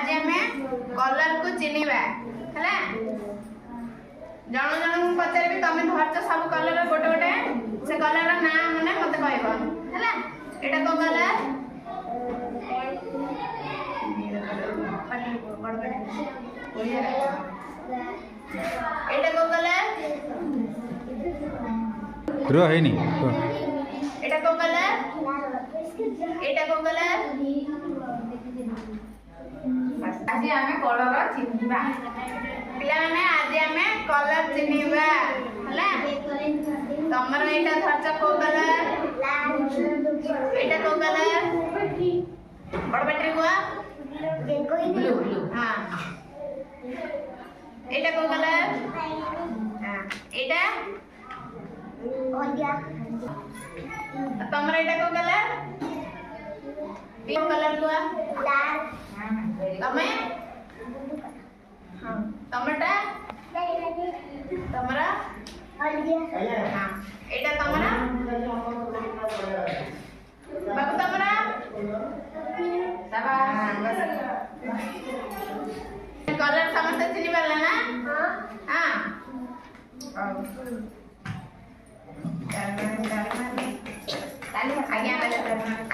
आज आम कलर को चिन्हवा है जन जन पचारि तुम धरच सब कलर गोटे गोटे से कलर ना मैंने मत कह एटा को कलर एटा को कलर रो है नहीं एटा को कलर एटा को कलर आज आमे कलर चिन्हवा पिला माने आज आमे कलर चिन्हवा हला तमर एटा धरच को कलर एटा को कलर बड़ बैटरी हुआ ब्लू ब्लू हां एटा को कलर हां एटा ओलिया तमर एटा को कलर कलर हुआ लाल तमे हां तमटा तमरा ओलिया हां एटा तमरा बाबू तमरा शाबाश कलर समस्त चिन्ह पारला ना हां हां ताली आगे आगे